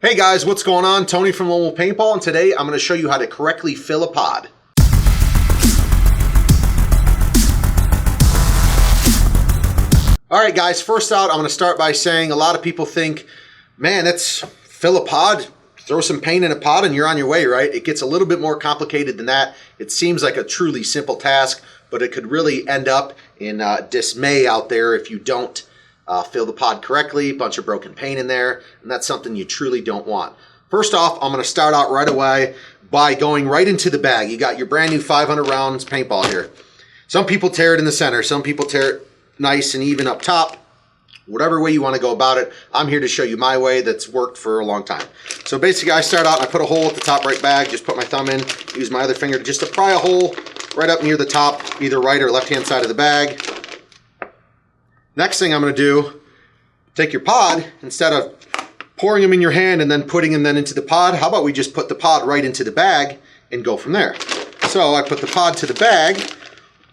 Hey guys, what's going on? Tony from Paintball, and today I'm going to show you how to correctly fill a pod. Alright guys, first out I'm going to start by saying a lot of people think, man, that's fill a pod, throw some paint in a pod and you're on your way, right? It gets a little bit more complicated than that. It seems like a truly simple task, but it could really end up in dismay out there if you don't fill the pod correctly, bunch of broken paint in there, and that's something you truly don't want. First off, I'm going to start out right away by going right into the bag. You got your brand new 500 rounds paintball here. Some people tear it in the center, some people tear it nice and even up top. Whatever way you want to go about it, I'm here to show you my way that's worked for a long time. So basically I start out, I put a hole at the top right bag, just put my thumb in, use my other finger to just to pry a hole right up near the top, either right or left hand side of the bag. Next thing I'm going to do, take your pod, instead of pouring them in your hand and then putting them then into the pod, how about we just put the pod right into the bag and go from there. So I put the pod to the bag,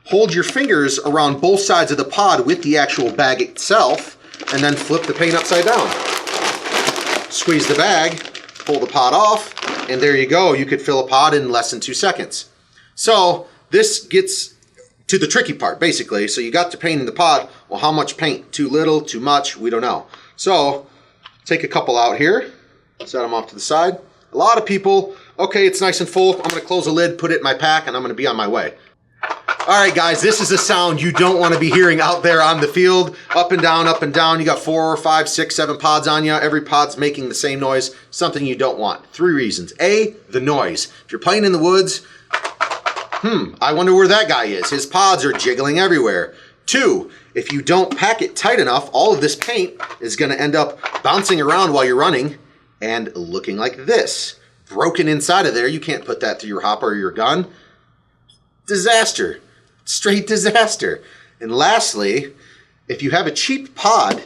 hold your fingers around both sides of the pod with the actual bag itself, and then flip the paint upside down. Squeeze the bag, pull the pod off, and there you go. You could fill a pod in less than 2 seconds. So this gets to the tricky part, basically. So you got the paint in the pod. Well, how much paint? Too little, too much? We don't know. So take a couple out here, set them off to the side. A lot of people, okay, it's nice and full. I'm going to close the lid, put it in my pack, and I'm going to be on my way. All right, guys, this is a sound you don't want to be hearing out there on the field. Up and down, up and down. You got 4, 5, 6, 7 pods on you. Every pod's making the same noise. Something you don't want. 3 reasons. A, the noise. If you're playing in the woods, I wonder where that guy is. His pods are jiggling everywhere. 2, if you don't pack it tight enough, all of this paint is going to end up bouncing around while you're running and looking like this. Broken inside of there. You can't put that through your hopper or your gun. Disaster. Straight disaster. And lastly, if you have a cheap pod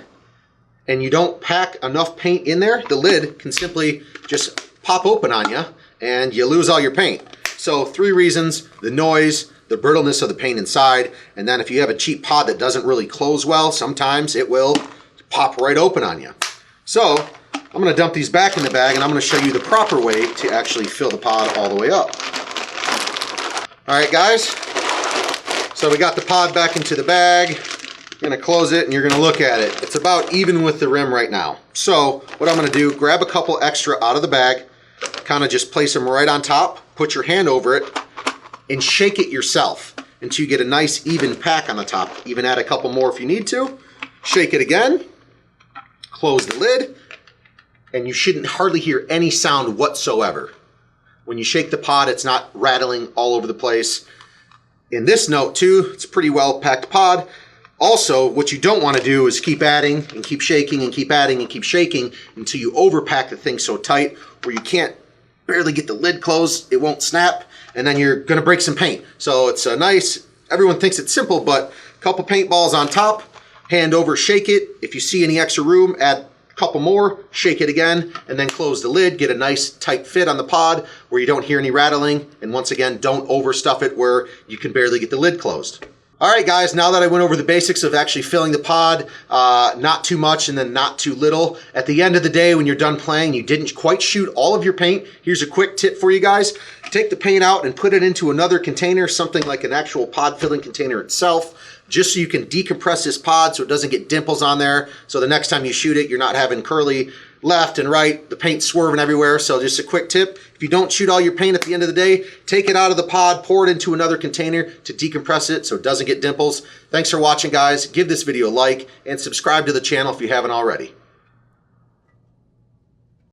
and you don't pack enough paint in there, the lid can simply just pop open on you and you lose all your paint. So 3 reasons: the noise, the brittleness of the paint inside, and then if you have a cheap pod that doesn't really close well, sometimes it will pop right open on you. So I'm going to dump these back in the bag and I'm going to show you the proper way to actually fill the pod all the way up. Alright guys, so we got the pod back into the bag. You're going to close it and you're going to look at it. It's about even with the rim right now. So what I'm going to do, grab a couple extra out of the bag, kind of just place them right on top, put your hand over it, and shake it yourself until you get a nice even pack on the top. Even add a couple more if you need to. Shake it again, close the lid, and you shouldn't hardly hear any sound whatsoever. When you shake the pod, it's not rattling all over the place. In this note too, it's a pretty well packed pod. Also, what you don't want to do is keep adding and keep shaking and keep adding and keep shaking until you overpack the thing so tight where you can't barely get the lid closed, it won't snap, and then you're going to break some paint. So it's a nice, everyone thinks it's simple, but a couple paintballs on top, hand over, shake it. If you see any extra room, add a couple more, shake it again, and then close the lid. Get a nice tight fit on the pod where you don't hear any rattling, and once again, don't overstuff it where you can barely get the lid closed. All right, guys, now that I went over the basics of actually filling the pod, not too much and then not too little, at the end of the day when you're done playing, you didn't quite shoot all of your paint, here's a quick tip for you guys. Take the paint out and put it into another container, something like an actual pod filling container itself, just so you can decompress this pod so it doesn't get dimples on there. So the next time you shoot it, you're not having curly left and right, the paint swerving everywhere. So just a quick tip, if you don't shoot all your paint at the end of the day, take it out of the pod, pour it into another container to decompress it so it doesn't get dimples. Thanks for watching, guys. Give this video a like and subscribe to the channel if you haven't already.